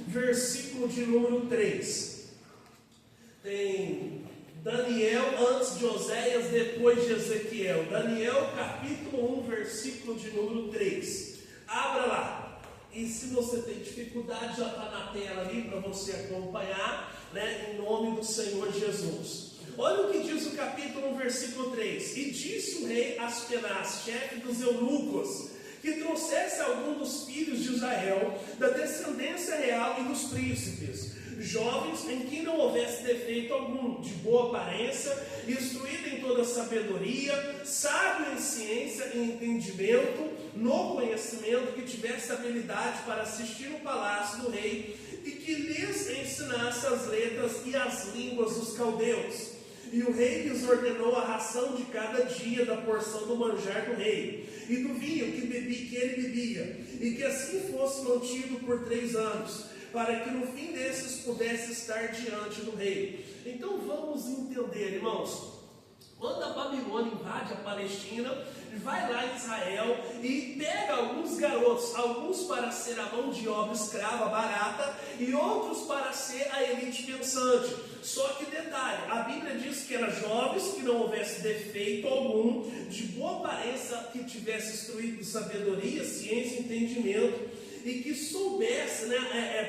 versículo de número 3. Tem Daniel antes de Oséias, depois de Ezequiel. Daniel capítulo 1, versículo de número 3. Abra lá. E se você tem dificuldade, já está na tela ali para você acompanhar, né, em nome do Senhor Jesus. Olha o que diz o capítulo 1, versículo 3. E disse o rei Aspenaz, chefe dos eunucos, que trouxesse algum dos filhos de Israel, da descendência real e dos príncipes, jovens em que não houvesse defeito algum, de boa aparência, instruído em toda sabedoria, sábio em ciência e entendimento, no conhecimento, que tivesse habilidade para assistir no palácio do rei, e que lhes ensinasse as letras e as línguas dos caldeus. E o rei lhes ordenou a ração de cada dia da porção do manjar do rei, e do vinho que ele bebia, e que assim fosse mantido por 3 anos, para que no fim desses pudesse estar diante do rei. Então vamos entender, irmãos. Quando a Babilônia invade a Palestina, vai lá em Israel e pega alguns garotos, alguns para ser a mão de obra escrava barata e outros para ser a elite pensante. Só que detalhe, a Bíblia diz que eram jovens, que não houvesse defeito algum, de boa aparência, que tivesse instruído em sabedoria, ciência e entendimento, e que soubesse,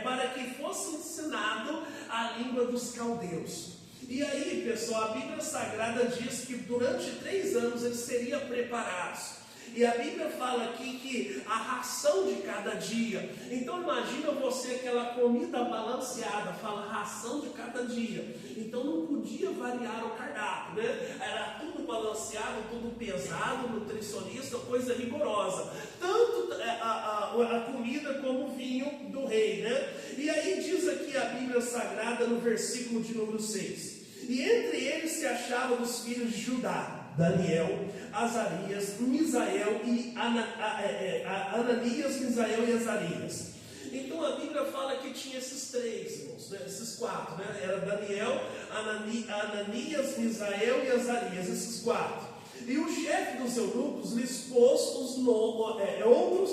para que fosse ensinado a língua dos caldeus. E aí, pessoal, a Bíblia Sagrada diz que durante 3 anos eles seriam preparados. E a Bíblia fala aqui que a ração de cada dia. Então imagina você aquela comida balanceada, fala ração de cada dia. Então não podia variar o cardápio, né? Era tudo balanceado, tudo pesado, nutricionista, coisa rigorosa. Tanto a comida como o vinho do rei, né? E aí diz aqui a Bíblia Sagrada no versículo de número 6. E entre eles se achavam dos filhos de Judá, Daniel, Azarias, Misael e Ananias, Misael e Azarias. Então a Bíblia fala que tinha esses 3, irmãos, né? Esses 4, né? Era Daniel, Ananias, Misael e Azarias, esses 4. E o chefe dos eunucos lhes pôs outros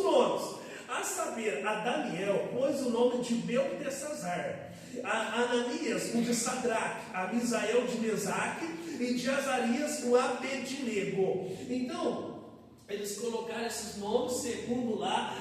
nomes, a saber, a Daniel pôs o nome de Beltesazar, a Ananias o de Sadraque, a Misael de Mesaque e de Azarias o Abednego. Então eles colocaram esses nomes segundo lá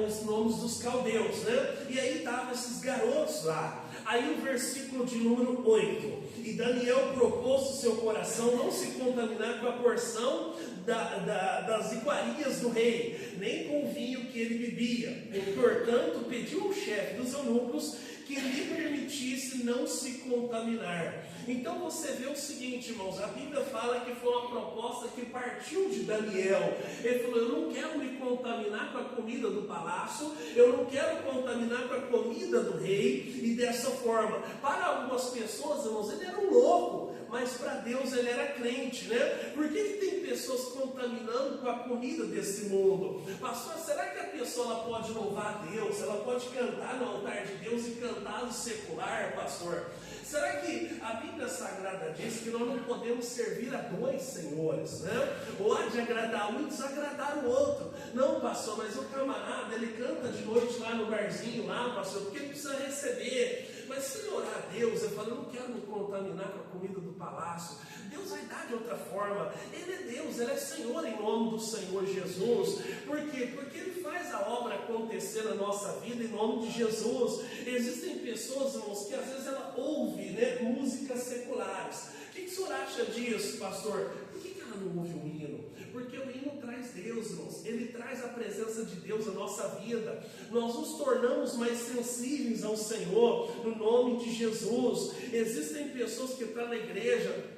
os nomes dos caldeus, né? E aí estavam esses garotos lá. Aí o versículo de número 8. E Daniel propôs o seu coração não se contaminar com a porção das iguarias do rei, nem com o vinho que ele bebia. E, portanto, pediu ao chefe dos eunucos que lhe permitisse não se contaminar. Então você vê o seguinte, irmãos, a Bíblia fala que foi uma proposta que partiu de Daniel. Ele falou, eu não quero me contaminar com a comida do palácio, eu não quero contaminar com a comida do rei, e dessa forma, para algumas pessoas, irmãos, ele era um louco, mas para Deus ele era crente, né? Por que tem pessoas contaminando com a comida desse mundo? Pastor, será que a pessoa ela pode louvar a Deus? Ela pode cantar no altar de Deus e cantar no secular, pastor? Será que a Bíblia Sagrada diz que nós não podemos servir a 2 senhores, né? Ou há de agradar um e desagradar o outro? Não, pastor, mas o camarada, ele canta de noite lá no barzinho, lá, pastor, porque ele precisa receber. Mas se ele orar a Deus, ele fala, eu não quero me contaminar com a comida do palácio. Deus vai dar de outra forma. Ele é Deus, Ele é Senhor em nome do Senhor Jesus. Por quê? Porque Ele faz a obra acontecer na nossa vida em nome de Jesus. Existem pessoas, irmãos, que às vezes ela ouve, né, músicas seculares. O que o senhor acha disso, pastor? Por que ela não ouve um hino? Porque o hino traz Deus, irmãos. Ele traz a presença de Deus na nossa vida. Nós nos tornamos mais sensíveis ao Senhor, no nome de Jesus. Existem pessoas que estão na igreja,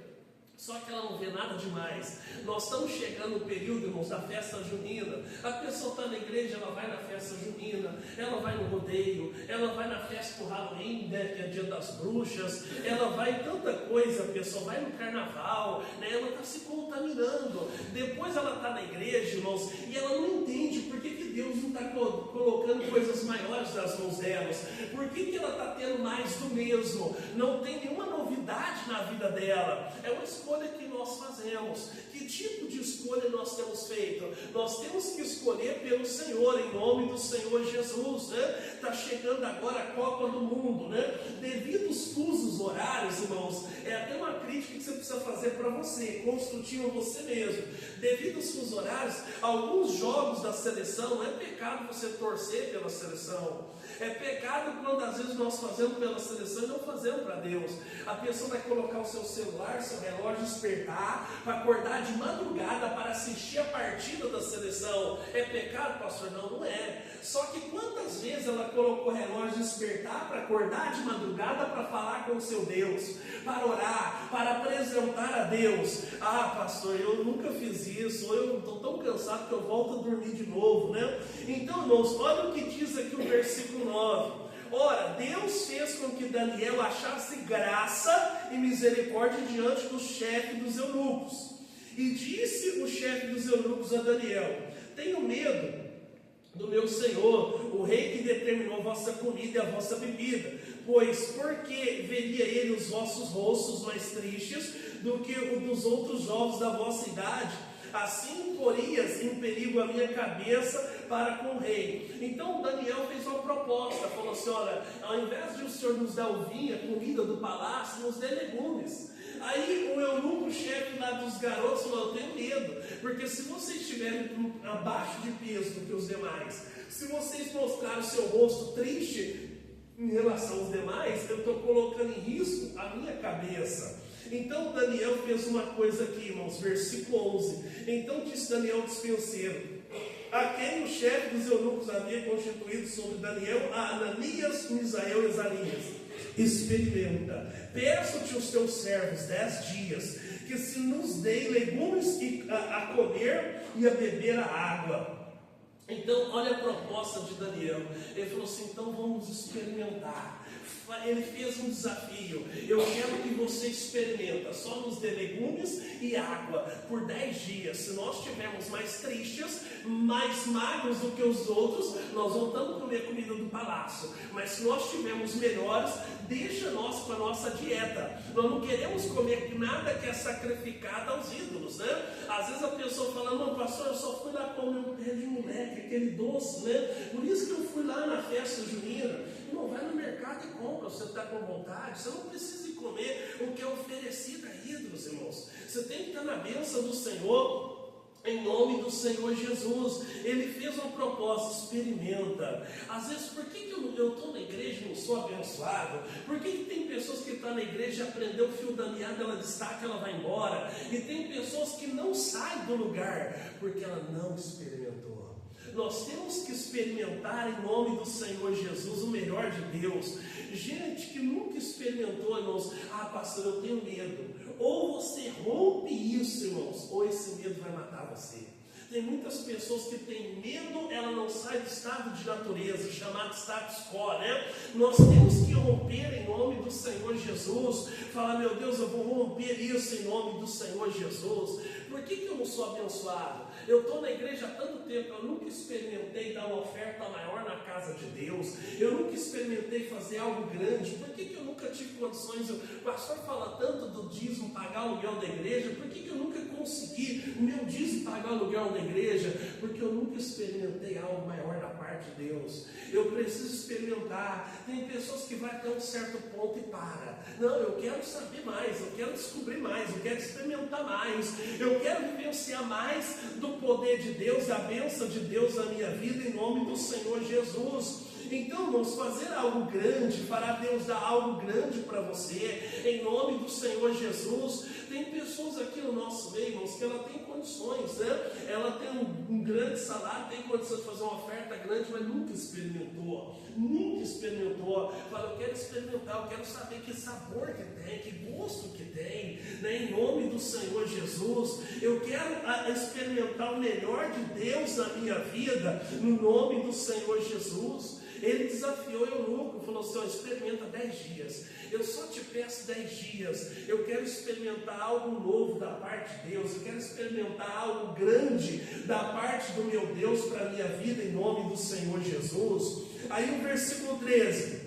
só que ela não vê nada demais. Nós estamos chegando no período, irmãos, da festa junina. A pessoa está na igreja, ela vai na festa junina, ela vai no rodeio, ela vai na festa do Halloween, né, que é dia das bruxas, ela vai em tanta coisa, a pessoa vai no carnaval, né, ela está se contaminando. Depois ela está na igreja, irmãos, e ela não entende por que Deus não está colocando coisas maiores nas mãos delas? Por que ela está tendo mais do mesmo? Não tem nenhuma novidade na vida dela. É uma escolha que nós fazemos. Que tipo de escolha nós temos feito? Nós temos que escolher pelo Senhor, em nome do Senhor Jesus, né? Está chegando agora a Copa do Mundo, né? Devido aos fusos horários, irmãos, é até uma crítica que você precisa fazer para você, construtiva você mesmo. Devido aos fusos horários, alguns jogos da seleção, não é pecado você torcer pela seleção. É pecado quando às vezes nós fazemos pela seleção e não fazemos para Deus. A pessoa vai colocar o seu celular, seu relógio, despertar, para acordar de madrugada para assistir a partida da seleção. É pecado, pastor? Não, não é. Só que quantas vezes ela colocou o relógio despertar para acordar de madrugada para falar com o seu Deus, para orar, para apresentar a Deus? Ah, pastor, eu nunca fiz isso, ou eu estou tão cansado que eu volto a dormir de novo, né? Então, irmãos, olha o que diz aqui o versículo 9. Ora, Deus fez com que Daniel achasse graça e misericórdia diante do chefe dos eunucos. E disse o chefe dos eunucos a Daniel: tenho medo do meu senhor, o rei que determinou a vossa comida e a vossa bebida, pois porque veria ele os vossos rostos mais tristes do que o dos outros jovens da vossa idade? Assim porias em perigo a minha cabeça para com o rei. Então Daniel fez uma proposta, falou assim: olha, ao invés de o senhor nos dar o vinho, a comida do palácio, nos dê legumes. Aí o eunuco chefe lá dos garotos falou: eu tenho medo, porque se vocês estiverem abaixo de peso do que os demais, se vocês mostrarem o seu rosto triste em relação aos demais, eu estou colocando em risco a minha cabeça. Então Daniel fez uma coisa aqui, irmãos, versículo 11. Então disse Daniel ao dispenseiro, a quem o chefe dos eunucos havia constituído sobre Daniel, a Ananias, Misael e Azarias: experimenta, peço-te os teus servos 10 dias, que se nos deem legumes a comer e a beber a água. Então, olha a proposta de Daniel. Ele falou assim: então vamos experimentar. Ele fez um desafio: eu quero que você experimente, só nos dê legumes e água por 10 dias. Se nós estivermos mais tristes, mais magros do que os outros, nós voltamos a comer comida do palácio. Mas se nós estivermos melhores, deixa nós com a nossa dieta. Nós não queremos comer nada que é sacrificado aos ídolos, né? Às vezes a pessoa fala: não, pastor, eu só fui lá comer um pé de moleque, aquele doce, né? Por isso que eu fui lá na festa junina. Não, vai no mercado e compra, você está com vontade. Você não precisa ir comer o que é oferecido a ídolos, irmãos. Você tem que estar na bênção do Senhor, em nome do Senhor Jesus. Ele fez uma proposta: experimenta. Às vezes, por que eu estou na igreja e não sou abençoado? Por que tem pessoas que estão na igreja e aprendeu o fio da meada, ela destaca, ela vai embora? E tem pessoas que não saem do lugar, porque ela não experimentou. Nós temos que experimentar em nome do Senhor Jesus o melhor de Deus. Gente que nunca experimentou, irmãos: ah, pastor, eu tenho medo. Ou você rompe isso, irmãos, ou esse medo vai matar você. Tem muitas pessoas que têm medo, ela não sai do estado de natureza, chamado status quo, né? Nós temos que romper em nome do Senhor Jesus. Falar: meu Deus, eu vou romper isso em nome do Senhor Jesus. Por que eu não sou abençoado? Eu estou na igreja há tanto tempo, eu nunca experimentei dar uma oferta maior na casa de Deus. Eu nunca experimentei fazer algo grande. Por que eu nunca tive condições? O pastor fala tanto do dízimo, pagar o aluguel da igreja. Por que eu nunca consegui o meu dízimo pagar o aluguel da igreja? Porque eu nunca experimentei algo maior da parte de Deus. Eu preciso experimentar. Tem pessoas que vão até um certo ponto e para. Não, eu quero saber mais, eu quero descobrir mais, eu quero experimentar mais, eu quero vivenciar mais do poder de Deus, da bênção de Deus na minha vida, em nome do Senhor Jesus. Então, irmãos, fazer algo grande, para Deus dar algo grande para você, em nome do Senhor Jesus. Tem pessoas aqui no nosso meio, irmãos, que ela tem condições, né? Ela tem um grande salário, tem condições de fazer uma oferta grande, mas nunca experimentou. Fala: eu quero experimentar, eu quero saber que sabor que tem, que gosto que tem, né? Em nome do Senhor Jesus. Eu quero experimentar o melhor de Deus na minha vida, no nome do Senhor Jesus. Ele desafiou o eunuco, falou assim: ó, experimenta 10 dias, eu só te peço 10 dias, eu quero experimentar algo novo da parte de Deus, eu quero experimentar algo grande da parte do meu Deus para a minha vida, em nome do Senhor Jesus. Aí o versículo 13: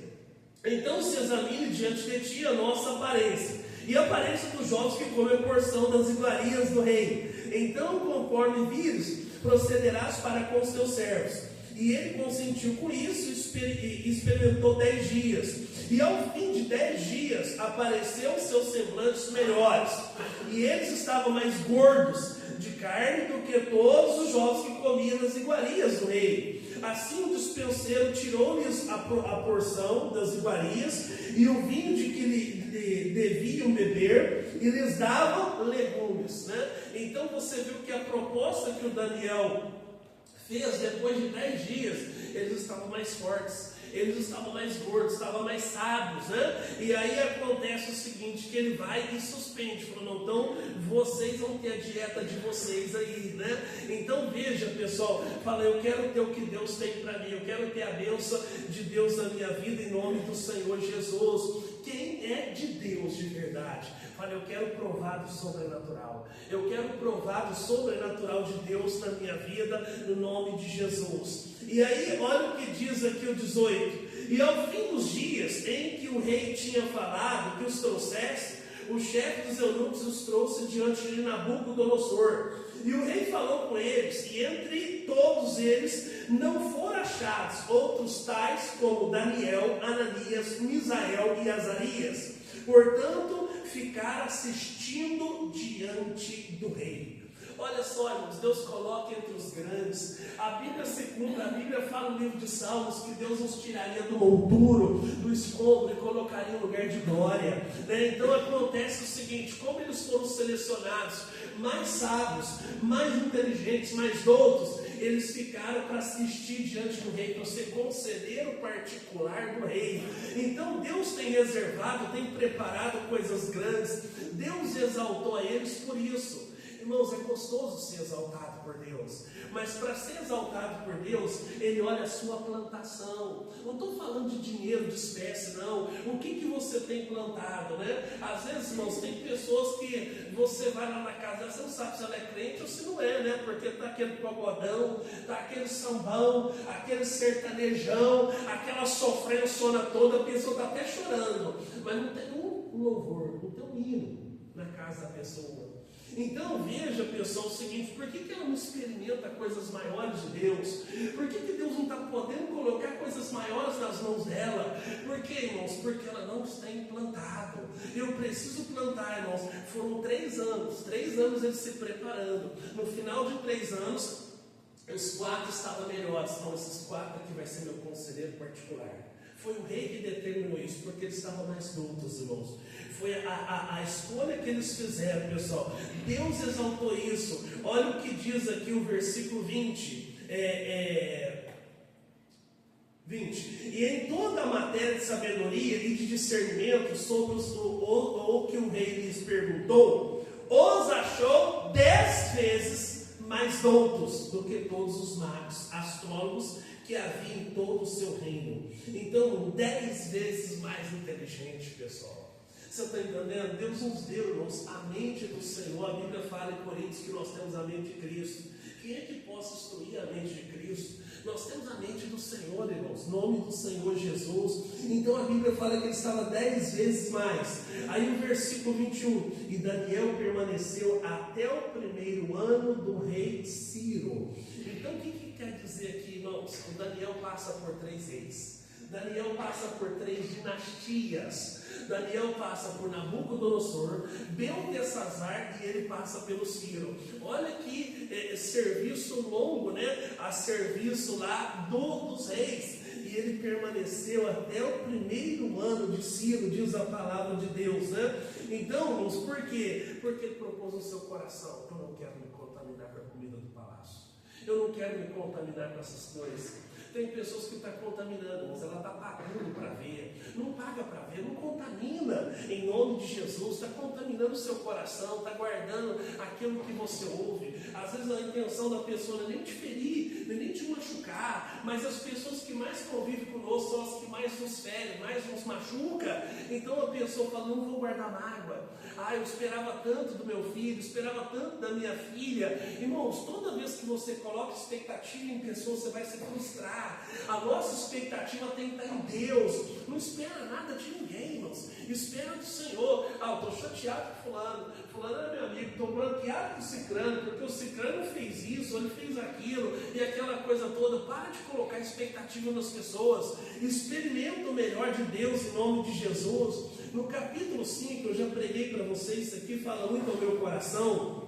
então se examine diante de ti a nossa aparência, e a aparência dos jovens que comem a porção das iguarias do rei. Então, conforme vires, procederás para com os teus servos. E ele consentiu com isso e experimentou 10 dias. E ao fim de 10 dias, apareceram seus semblantes melhores. E eles estavam mais gordos de carne do que todos os jovens que comiam nas iguarias do rei. Assim o despenseiro tirou-lhes a porção das iguarias e o vinho de que lhe deviam beber, e lhes dava legumes, né? Então você viu que a proposta que o Daniel fez, depois de 10 dias, eles estavam mais fortes, eles estavam mais gordos, estavam mais sábios, né? E aí acontece o seguinte, que ele vai e suspende, falou: não, então vocês vão ter a dieta de vocês aí, né? Então veja, pessoal, fala: eu quero ter o que Deus tem para mim, eu quero ter a bênção de Deus na minha vida, em nome do Senhor Jesus. Quem é de Deus de verdade? Fala: eu quero provar do sobrenatural, eu quero provar do sobrenatural de Deus na minha vida, no nome de Jesus. E aí, olha o que diz aqui o 18: e ao fim dos dias em que o rei tinha falado que os trouxesse, o chefe dos eunucos os trouxe diante de Nabucodonosor. E o rei falou com eles, e entre todos eles não foram achados outros tais como Daniel, Ananias, Misael e Azarias. Portanto, ficaram assistindo diante do rei. Olha só, irmãos, Deus coloca entre os grandes. A Bíblia se cumpre, a Bíblia fala no livro de Salmos que Deus nos tiraria do monturo, do escombro, e colocaria em lugar de glória, né? Então acontece o seguinte: como eles foram selecionados, mais sábios, mais inteligentes, mais doutos, eles ficaram para assistir diante do rei, para ser conselheiro particular do rei. Então Deus tem reservado, tem preparado coisas grandes. Deus exaltou a eles por isso. Irmãos, é gostoso ser exaltado por Deus, mas para ser exaltado por Deus, Ele olha a sua plantação. Não estou falando de dinheiro, de espécie, não. O que você tem plantado, né? Às vezes, irmãos, tem pessoas que você vai lá na casa, você não sabe se ela é crente ou se não é, né? Porque está aquele pagodão, está aquele sambão, aquele sertanejão, aquela sofrência toda, a pessoa está até chorando, mas não tem um louvor, não tem um hino na casa da pessoa. Então veja, pessoal, o seguinte: por que ela não experimenta coisas maiores de Deus? Por que Deus não está podendo colocar coisas maiores nas mãos dela? Por quê, irmãos? Porque ela não está implantado. Eu preciso plantar, irmãos. Foram 3 anos eles se preparando. No final de 3 anos, os 4 estavam melhores. Então esses 4 aqui vai ser meu conselheiro particular. Foi o rei que determinou isso, porque eles estavam mais doutos, irmãos. Foi a escolha que eles fizeram, pessoal. Deus exaltou isso. Olha o que diz aqui o versículo 20. 20. E em toda a matéria de sabedoria e de discernimento sobre o que o rei lhes perguntou, os achou 10 vezes mais doutos do que todos os magos, astrólogos que havia em todo o seu reino. Então, 10 vezes mais inteligente, pessoal. Você está entendendo? Deus nos deu, irmãos, a mente do Senhor. A Bíblia fala em Coríntios que nós temos a mente de Cristo. Quem é que possa instruir a mente de Cristo? Nós temos a mente do Senhor, irmãos, nome do Senhor Jesus. Então a Bíblia fala que ele estava 10 vezes mais. Aí o versículo 21: e Daniel permaneceu até o 1º ano do rei Ciro. Então o que quer dizer aqui, irmãos? O Daniel passa por 3 reis. Daniel passa por 3 dinastias. Daniel passa por Nabucodonosor, Beltesazar, e ele passa pelo Ciro. Olha que serviço longo, né? A serviço lá dos reis. E ele permaneceu até o 1º ano de Ciro, diz a palavra de Deus, né? Então, irmãos, por quê? Porque ele propôs no seu coração: eu não quero me contaminar com a comida do palácio, eu não quero me contaminar com essas coisas. Tem pessoas que estão contaminando, irmãos, ela está pagando para ver. Não paga para ver, porque não contamina em nome de Jesus, está contaminando o seu coração, está guardando aquilo que você ouve. Às vezes a intenção da pessoa não é nem te ferir, não é nem te machucar, mas as pessoas que mais convivem conosco são as que mais nos ferem, mais nos machucam. Então a pessoa fala, não vou guardar mágoa. Eu esperava tanto do meu filho, esperava tanto da minha filha. Irmãos, toda vez que você coloca expectativa em pessoas, você vai se frustrar. A nossa expectativa tem que estar em Deus. Não espera nada de ninguém, irmãos. Espera do Senhor. Eu estou chateado com fulano. Fulano é meu amigo. Estou branqueado com o cicrano, porque o cicrano fez isso, ele fez aquilo, e aquela coisa toda. Para de colocar expectativa nas pessoas. Experimenta o melhor de Deus em nome de Jesus. No capítulo 5, eu já preguei para vocês, isso aqui fala muito ao meu coração.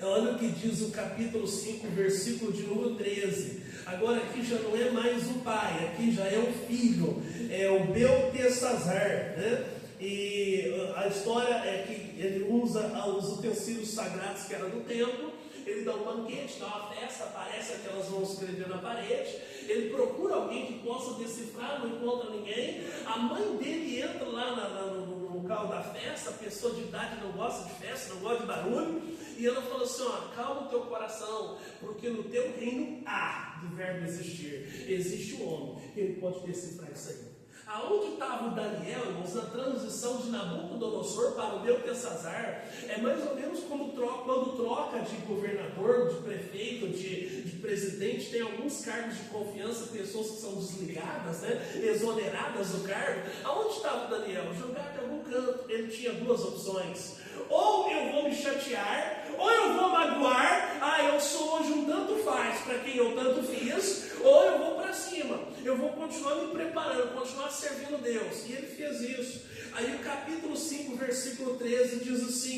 Olha o que diz o capítulo 5, versículo de número 13. Agora aqui já não é mais o pai, aqui já é o filho, é o Beltesazar, né? E a história é que ele usa os utensílios sagrados que eram do templo. Ele dá um banquete, dá uma festa, aparece aquelas vão escrever na parede. Ele procura alguém que possa decifrar, não encontra ninguém. A mãe dele entra lá no local da festa. A pessoa de idade não gosta de festa, não gosta de barulho. E ela fala assim, calma o teu coração, porque no teu reino há de verbo existir. Existe um homem que ele pode decifrar isso aí. Aonde estava o Daniel, irmãos, na transição de Nabucodonosor para o Beltesazar, é mais ou menos como quando troca de governador, de prefeito, de presidente, tem alguns cargos de confiança, pessoas que são desligadas, né, exoneradas do cargo. Aonde estava o Daniel? Jogado em algum canto. Ele tinha duas opções: ou eu vou me chatear, ou eu vou magoar. Eu sou hoje um tanto faz para quem eu tanto fiz, ou eu vou para cima, eu vou continuar me preparando, continuar servindo Deus. E ele fez isso. Aí o capítulo 5, versículo 13 diz assim,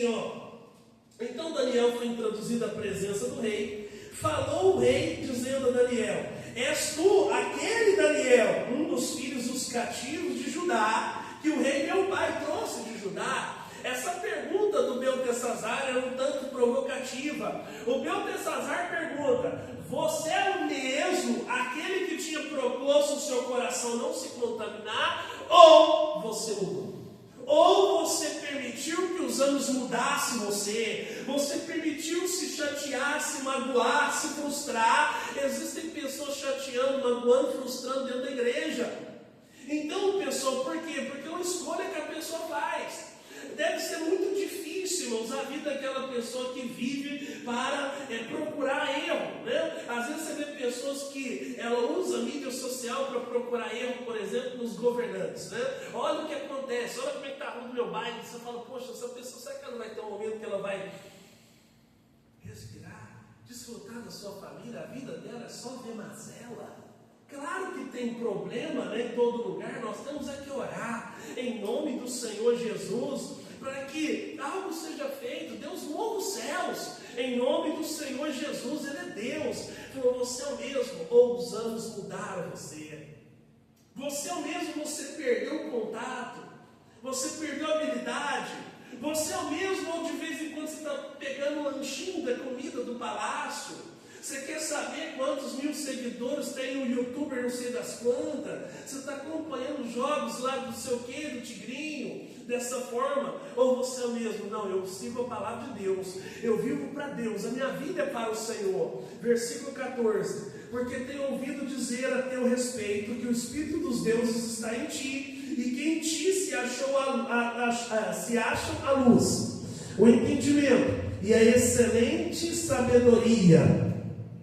então Daniel foi introduzido à presença do rei. Falou o rei dizendo a Daniel: és tu aquele Daniel, um dos filhos dos cativos de Judá, que o rei meu pai trouxe de Judá? Essa pergunta do Beltesazar era um tanto provocativa. O Beltesazar pergunta: você é o mesmo, aquele que tinha proposto o seu coração não se contaminar, ou você mudou? Ou você permitiu que os anos mudassem você? Você permitiu se chatear, se magoar, se frustrar? Existem pessoas chateando, magoando, frustrando dentro da igreja. Então, pessoal, por quê? Porque é uma escolha que a pessoa faz. Deve ser muito difícil, irmãos, a vida daquela pessoa que vive para procurar erro, né? Às vezes você vê pessoas que ela usa a mídia social para procurar erro, por exemplo, nos governantes, né? Olha o que acontece, olha como é que está a rua do meu bairro. Você fala, poxa, essa pessoa, será que ela vai ter um momento que ela vai respirar, desfrutar da sua família? A vida dela é só ver mazela. Claro que tem problema, né, em todo lugar. Nós temos que orar em nome do Senhor Jesus para que algo seja feito. Deus move os céus em nome do Senhor Jesus. Ele é Deus. Falou, você é o mesmo, ou os anos mudaram você? Você é o mesmo, você perdeu o contato, você perdeu a habilidade. Você é o mesmo, ou de vez em quando você está pegando o lanchinho da comida do palácio? Você quer saber quantos mil seguidores tem um youtuber, não sei das quantas? Você está acompanhando jogos lá do seu quê, do tigrinho, dessa forma? Ou você é o mesmo? Não, eu sigo a palavra de Deus, eu vivo para Deus, a minha vida é para o Senhor. Versículo 14: porque tenho ouvido dizer a teu respeito que o Espírito dos deuses está em ti, e que em ti se acham a luz, o entendimento e a excelente sabedoria.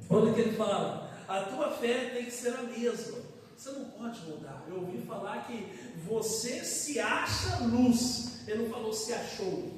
Olha o que ele fala: a tua fé tem que ser a mesma, você não pode mudar. Eu ouvi falar que você se acha luz, ele não falou se achou,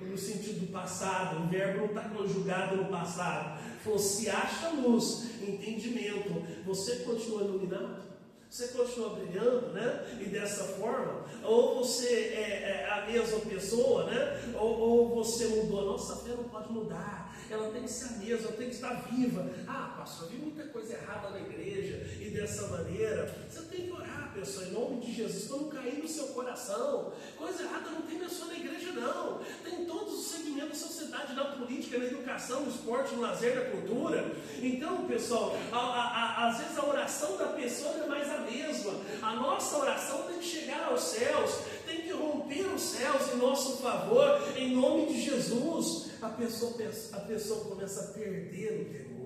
no sentido do passado, o verbo não está conjugado no passado. Ele falou se acha luz, entendimento. Você continua iluminado? Você continua brilhando, né? E dessa forma, ou você é a mesma pessoa, né? Ou você mudou. A nossa fé não pode mudar, ela tem que ser a mesma, ela tem que estar viva. Pastor, eu vi muita coisa errada na igreja, e dessa maneira, você tem que orar, pessoal, em nome de Jesus, para não cair no seu coração. Coisa errada não tem só na igreja, não. Tem em todos os segmentos da sociedade, na política, na educação, no esporte, no lazer, na cultura. Então, pessoal, às vezes a oração da pessoa é mais a mesma. A nossa oração tem que chegar aos céus, tem que romper os céus em nosso favor, em nome de Jesus. A pessoa começa a perder o temor.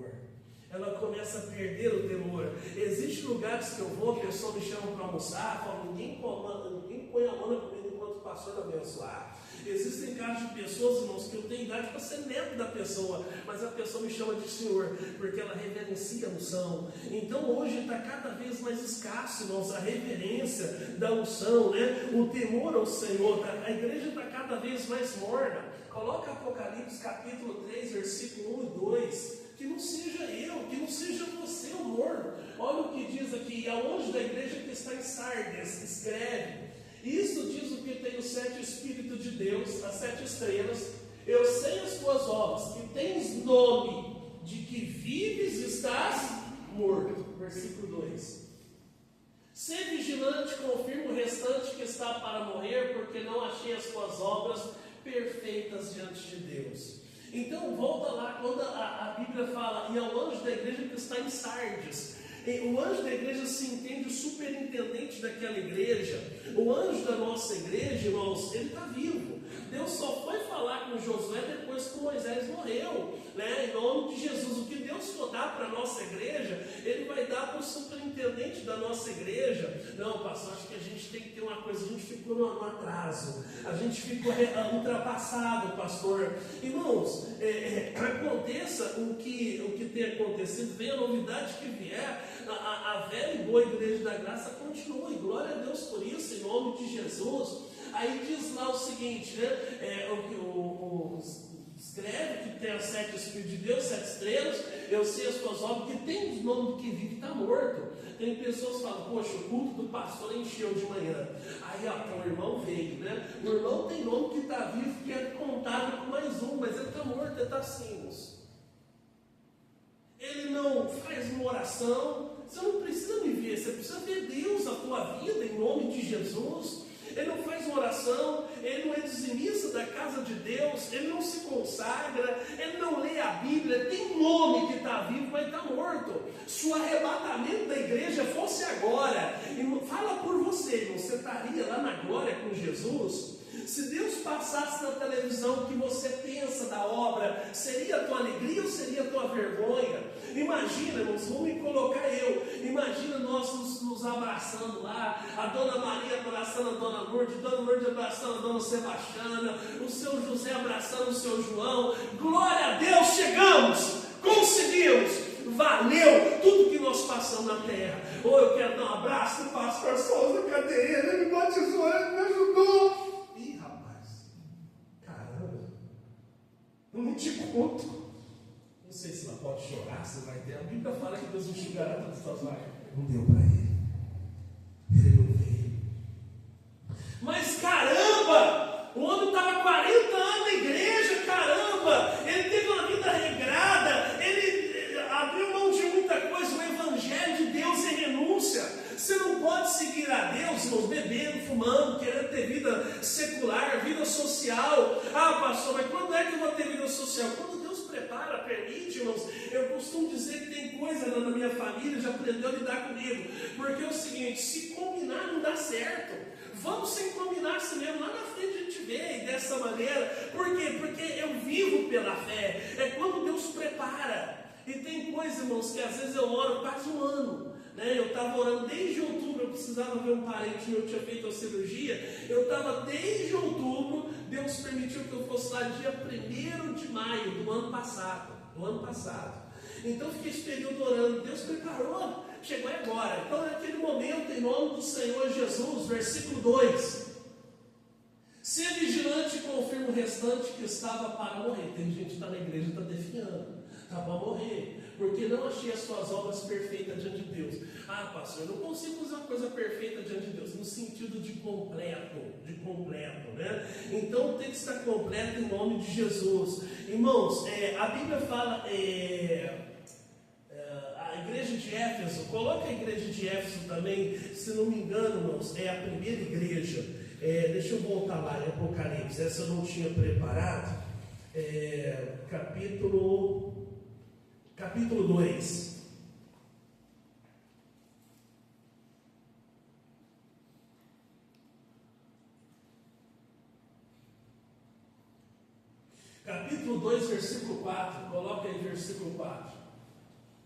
Ela começa a perder o temor. Existem lugares que eu vou, a pessoa me chama para almoçar, fala, ninguém põe a mão na comida enquanto o pastor não abençoar. Existem casos de pessoas, irmãos, que eu tenho idade para ser neto da pessoa, mas a pessoa me chama de Senhor, porque ela reverencia a unção. Então hoje está cada vez mais escasso, irmãos, a reverência da unção, né? O temor ao Senhor. A igreja está cada vez mais morna. Coloca Apocalipse capítulo 3, versículo 1 e 2. Que não seja eu, que não seja você o morno. Olha o que diz aqui, ao anjo da igreja que está em Sardes, escreve. Isso diz o que tem os 7 Espíritos de Deus, as 7 estrelas. Eu sei as tuas obras, que tens nome de que vives e estás morto. Versículo 2. Sê vigilante, confirma o restante que está para morrer, porque não achei as tuas obras perfeitas diante de Deus. Então volta lá, quando a Bíblia fala, e ao anjo da igreja que está em Sardes. O anjo da igreja se entende o superintendente daquela igreja. O anjo da nossa igreja, irmãos, ele está vivo. Deus só foi falar com Josué depois que Moisés morreu, né? Em nome de Jesus. O que Deus for dar para a nossa igreja, Ele vai dar para o superintendente da nossa igreja. Não, pastor, acho que a gente tem que ter uma coisa, a gente ficou no atraso, a gente ficou ultrapassado, pastor. Irmãos, aconteça o que tem acontecido, venha a novidade que vier, a velha e boa igreja da graça continua, e glória a Deus por isso, em nome de Jesus. Aí diz lá o seguinte, né? Escreve que tem os 7 Espíritos de Deus, 7 estrelas. Eu sei as tuas obras, que tem o nome do que vive e está morto. Tem pessoas que falam, poxa, o culto do pastor encheu de manhã. Aí, ó, então o irmão veio, né? O irmão tem nome que está vivo, que é contado com mais um, mas ele está morto, ele está assim. Ele não faz uma oração. Você não precisa me ver, você precisa ver Deus na tua vida, em nome de Jesus. Ele não faz uma oração, ele não é dizimista da casa de Deus, ele não se consagra, ele não lê a Bíblia, tem um nome que está vivo, mas está morto. Se o arrebatamento da igreja fosse agora, fala por você, irmão, você estaria lá na glória com Jesus? Se Deus passasse na televisão o que você pensa da obra, seria a tua alegria ou seria a tua vergonha? Imagina, irmãos, vamos me colocar eu. Imagina nós nos abraçando lá, a Dona Maria abraçando a Dona Lourdes abraçando a Dona Sebastiana, o seu José abraçando o seu João. Glória a Deus, chegamos, conseguimos, valeu tudo que nós passamos na terra. Ou eu quero dar um abraço do pastor Souza, cadê ele? Ele me batizou, ele me ajudou. Ih, rapaz, caramba, eu não te conto. Não sei se ela pode chorar, se vai ter. A Bíblia fala que Deus enxugará todas as suas lágrimas. Não deu para ele. Ele não veio. Mas caramba, o homem estava 40 anos na igreja, caramba. Ele teve uma vida regrada. Ele abriu mão de muita coisa. O evangelho de Deus é renúncia. Você não pode seguir a Deus, irmãos, bebendo, fumando, querendo ter vida secular, vida social. Ah, pastor, mas quando é que eu vou ter vida social? Quando Deus prepara, permite, irmãos. Eu costumo dizer que tem coisa na minha família, já aprendeu a lidar comigo. Porque é o seguinte, se combinar não dá certo. Vamos sem combinar assim mesmo. Lá na frente a gente vê dessa maneira. Por quê? Porque eu vivo pela fé. É quando Deus prepara. E tem coisa, irmãos, que às vezes eu oro quase um ano. Eu estava orando desde outubro, eu precisava ver um parente meu que tinha feito a cirurgia. Eu estava desde outubro, Deus permitiu que eu fosse lá dia 1º de maio do ano passado. Então fiquei esse período orando, Deus preparou, chegou agora. Então naquele momento, em nome do Senhor Jesus, versículo 2: ser vigilante e confirma o restante que estava para morrer. Tem gente que está na igreja e está definhando, está para morrer, porque não achei as suas obras perfeitas diante de Deus. Ah, pastor, eu não consigo fazer uma coisa perfeita diante de Deus, no sentido de completo, né? Então tem que estar completo em nome de Jesus. Irmãos, a Bíblia fala, a igreja de Éfeso, coloca a igreja de Éfeso também, se não me engano, irmãos, é a primeira igreja. Deixa eu voltar lá em Apocalipse, essa eu não tinha preparado. Capítulo 2. capítulo 2, versículo 4, coloca aí versículo 4.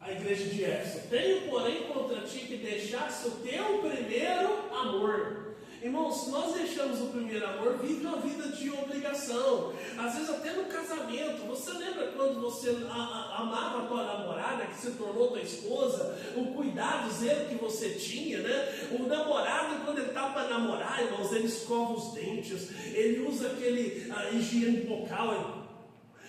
A igreja de Éfeso: tenho, porém, contra ti que deixasse o teu primeiro amor. Irmãos, se nós deixamos o primeiro amor, vive uma vida de obrigação. Às vezes até no casamento. Você lembra quando você amava a tua namorada, que se tornou tua esposa? O cuidado, o zelo que você tinha, né? O namorado, quando ele está para namorar, irmãos, ele escova os dentes, ele usa aquele higiene bucal,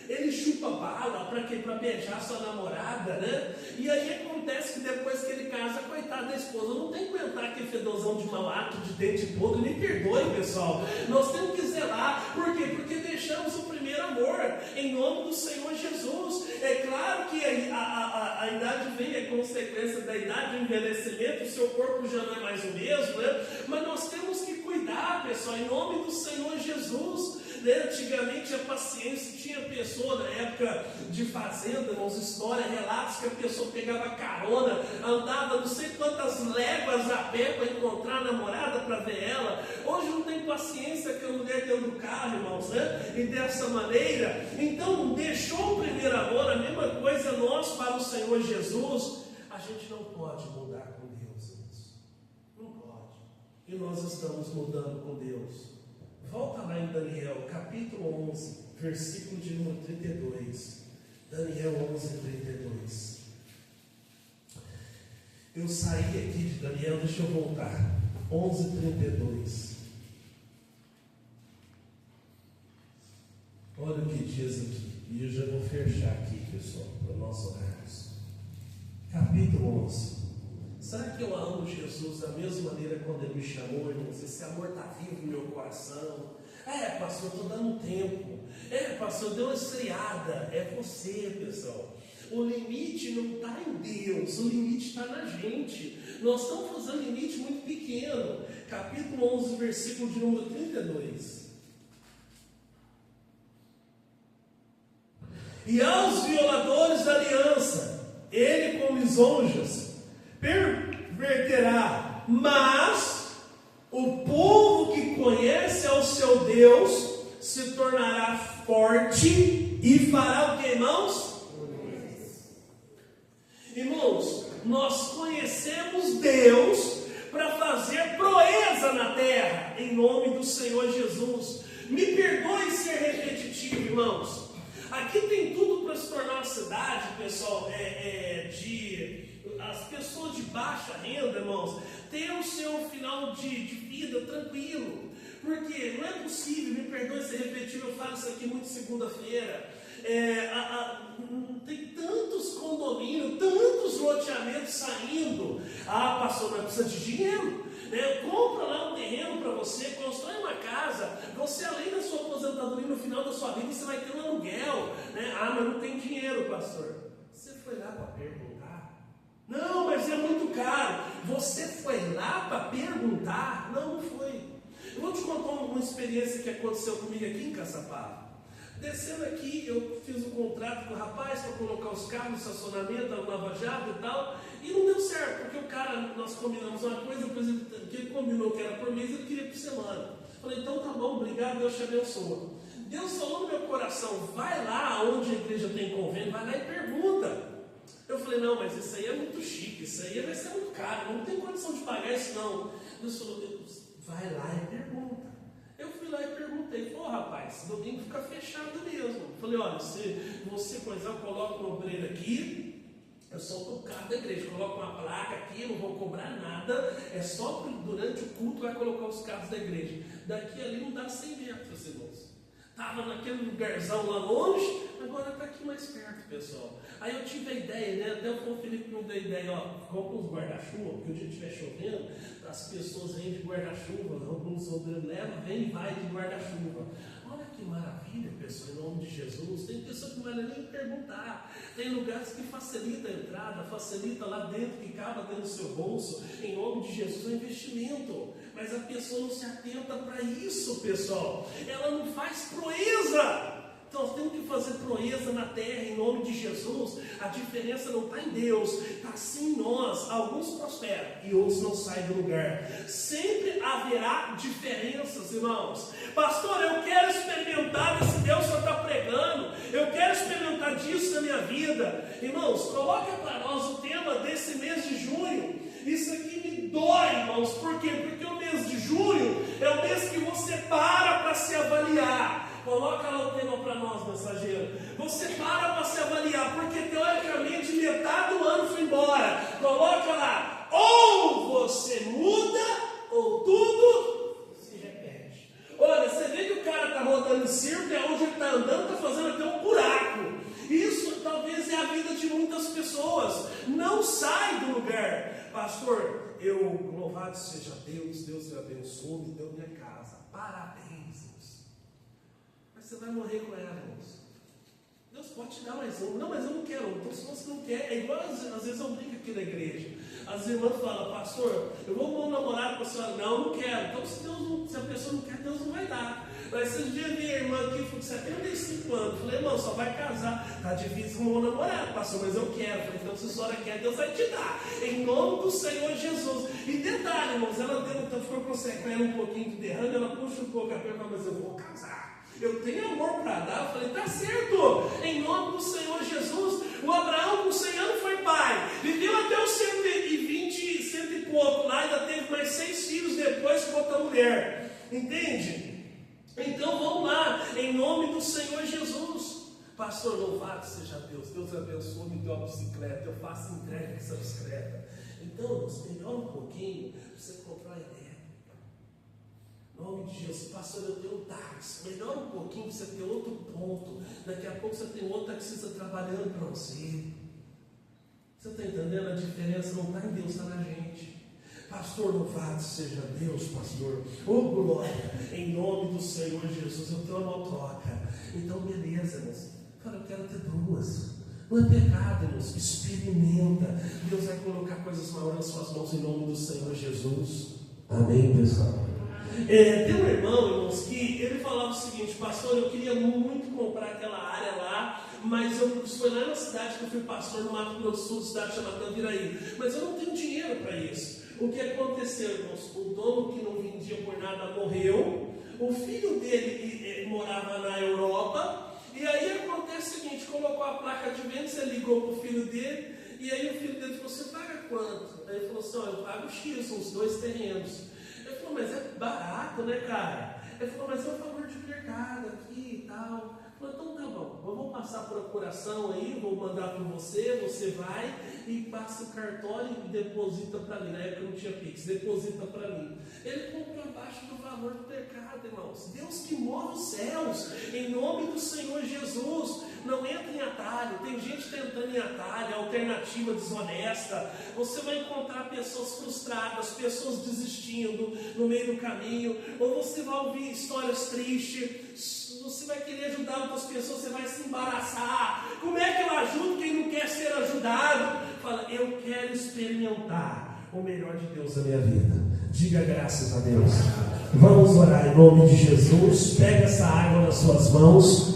ele chupa bala para quê? Para beijar sua namorada, né? E aí acontece que depois que ele casa, coitada da esposa, não tem que aguentar aquele fedozão de mau ato, de dente podre. Me perdoe, pessoal. Nós temos que zelar. Por quê? Porque deixamos o primeiro amor, em nome do Senhor Jesus. É claro que a idade vem, é consequência da idade, do envelhecimento, o seu corpo já não é mais o mesmo, né? Mas nós temos que cuidar, pessoal, em nome do Senhor Jesus. Antigamente a paciência, tinha pessoa na época de fazenda, irmãos, história, relatos que a pessoa pegava carona, andava não sei quantas léguas a pé para encontrar a namorada, para ver ela. Hoje não tem paciência que a mulher deu no carro, irmãos, né? E dessa maneira, então deixou o primeiro amor, a mesma coisa nós para o Senhor Jesus. A gente não pode mudar com Deus, irmãos. Não pode. E nós estamos mudando com Deus. Volta lá em Daniel, capítulo 11, versículo de número 32. Daniel 11, 32. Eu saí aqui de Daniel, deixa eu voltar. 11, 32. Olha o que diz aqui. E eu já vou fechar aqui, pessoal, para nós orarmos. Capítulo 11. Será que eu amo Jesus da mesma maneira quando Ele me chamou, irmãos? Esse amor está vivo no meu coração. Pastor, estou dando tempo. Pastor, deu uma esfriada. É você, pessoal. O limite não está em Deus, o limite está na gente. Nós estamos fazendo um limite muito pequeno. Capítulo 11, versículo de número 32. E aos violadores da aliança, ele com lisonjas perverterá, mas o povo que conhece ao seu Deus se tornará forte e fará o que, irmãos? Irmãos, nós conhecemos Deus para fazer proeza na terra, em nome do Senhor Jesus. Me perdoe ser repetitivo, irmãos. Aqui tem tudo para se tornar uma cidade, pessoal, as pessoas de baixa renda, irmãos, ter o seu final de vida tranquilo. Porque não é possível, me perdoe ser repetitivo, eu falo isso aqui muito segunda-feira. Tem tantos condomínios, tantos loteamentos saindo. Pastor, mas precisa de dinheiro. Compra lá um terreno para você, constrói uma casa. Você, além da sua aposentadoria, no final da sua vida, você vai ter um aluguel. Mas não tem dinheiro, pastor. Você foi lá para perguntar? Não, mas é muito caro. Você foi lá para perguntar? Não foi. Eu vou te contar uma experiência que aconteceu comigo aqui em Caçapava. Descendo aqui, eu fiz um contrato com o rapaz para colocar os carros no estacionamento, no Lava Jato e tal, e não deu certo, porque o cara, nós combinamos uma coisa, depois que ele combinou que era por mês, ele queria por semana. Falei, então tá bom, obrigado, Deus te abençoa. Deus falou no meu coração, vai lá onde a igreja tem convênio, vai lá e pergunta. Eu falei, não, mas isso aí é muito chique, isso aí vai ser muito caro, não tem condição de pagar isso não. Deus falou, vai lá e pergunta. Eu fui lá e perguntei, rapaz, domingo fica fechado mesmo. Falei, olha, se você, por exemplo, coloca um obreiro aqui, eu solto o carro da igreja, coloco uma placa aqui, não vou cobrar nada, é só durante o culto vai colocar os carros da igreja. Daqui ali não dá 100 metros, irmãos. Estava naquele lugarzão lá longe, agora está aqui mais perto, pessoal. Aí eu tive a ideia, né? Até o Felipe me deu a ideia, compra uns guarda-chuva, porque o dia estiver chovendo, as pessoas vêm de guarda-chuva, alguns obreiros levam, vem e vai de guarda-chuva. Olha que maravilha, pessoal, em nome de Jesus. Tem pessoas que não vai nem perguntar. Tem lugares que facilita a entrada, facilita lá dentro, que cabe dentro do seu bolso. Em nome de Jesus é um investimento. Mas a pessoa não se atenta para isso, pessoal. Ela não faz proeza. Então nós temos que fazer proeza na terra em nome de Jesus. A diferença não está em Deus, está sim em nós. Alguns prosperam e outros não saem do lugar. Sempre haverá diferenças, irmãos. Pastor, eu quero experimentar esse Deus que você está pregando. Irmãos, coloca para nós o tema desse mês de junho. Isso aqui me dói, irmãos. Por quê? Porque o mês de junho é o mês que você para se avaliar. Coloca lá o tema para nós, mensageiro. Você para se avaliar, porque teoricamente metade do ano foi embora. Coloca lá, ou você muda, ou tudo se repete. Olha, você vê que o cara está rodando em círculo, e onde ele está andando, está fazendo até um buraco. Isso talvez é a vida de muitas pessoas. Não sai do lugar. Pastor, louvado seja Deus, Deus me abençoe, me deu minha casa. Parabéns, Deus. Mas você vai morrer com ela, irmãos. Deus pode te dar mais um. Não, mas eu não quero. Então, se você não quer, é igual às vezes eu brinco aqui na igreja. As irmãs falam, pastor, eu vou com um namorado para a senhora. Não, não quero. Então, se a pessoa não quer, Deus não vai dar. Mas esses dias vi a irmã aqui, com 75 anos. Falei, irmão, só vai casar. Está difícil com um namorado, pastor, mas eu quero. Falei, então, se a senhora quer, Deus vai te dar. Em nome do Senhor Jesus. E detalhe, irmãos, ela ficou com sequela um pouquinho de derrame, ela puxa um pouco a perna, mas eu vou casar. Eu tenho amor para dar. Eu falei, tá certo. Em nome do Senhor Jesus. O Abraão com 100 anos foi pai. Viveu até os 120, 100 e pouco. Lá ainda teve mais 6 filhos depois com outra mulher. Entende? Então vamos lá, em nome do Senhor Jesus. Pastor, louvado seja Deus. Deus abençoe, me deu uma bicicleta. Eu faço entrega com essa bicicleta. Então, melhora um pouquinho para você comprar a elétrica. Em nome de Jesus. Pastor, eu tenho um táxi. Melhora um pouquinho para você ter outro ponto. Daqui a pouco você tem outro taxista trabalhando para você. Você está entendendo? A diferença não está em Deus, está na gente. Pastor, louvado seja Deus, pastor. Oh, glória, em nome do Senhor Jesus, eu tenho uma motoca. Então, beleza, irmãos. Cara, eu quero ter duas. Não é pecado, irmãos. Experimenta. Deus vai colocar coisas maiores nas suas mãos em nome do Senhor Jesus. Amém, pessoal? Tem um irmão, irmãos, que ele falava o seguinte, pastor, eu queria muito comprar aquela área lá, mas foi lá na cidade que eu fui pastor, no Mato Grosso do Sul, cidade chamada Andiraí. Mas eu não tenho dinheiro para isso. O que aconteceu, irmãos? O dono que não vendia por nada morreu, o filho dele morava na Europa, e aí acontece o seguinte, colocou a placa de venda, você ligou para o filho dele, e aí o filho dele falou, você paga quanto? Aí ele falou assim, eu pago X, uns 2 terrenos. Ele falou, mas é barato, né, cara? Ele falou, mas é um favor de mercado aqui e tal. Ele falou, então tá bom, eu vou passar a procuração aí, vou mandar para você, você vai e passa o cartório e deposita para mim. Na época não tinha Pix, deposita para mim. Ele comprou abaixo do valor do mercado, irmãos. Deus que move os céus, em nome do Senhor Jesus. Não entra em atalho, tem gente tentando em atalho, alternativa desonesta. Você vai encontrar pessoas frustradas, pessoas desistindo no meio do caminho, ou você vai ouvir histórias tristes. Você vai querer ajudar outras pessoas, você vai se embaraçar. Como é que eu ajudo quem não quer ser ajudado? Fala, eu quero experimentar o melhor de Deus na minha vida. Diga graças a Deus. Vamos orar em nome de Jesus. Pega essa água nas suas mãos.